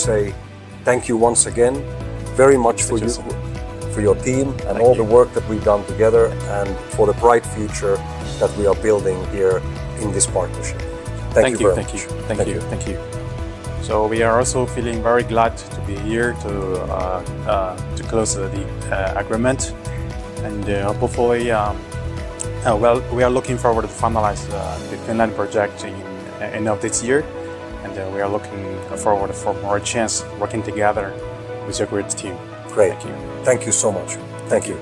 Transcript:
say thank you once again, very much for you, for your team and all the work that we've done together, and for the bright future that we are building here in this partnership. Thank you very much. Thank you. So we are also feeling very glad to be here to close the agreement, and hopefully, well, we are looking forward to finalize the Finland project in end of this year, and we are looking forward for more chance working together with your great team. Great. Thank you so much. Thank you.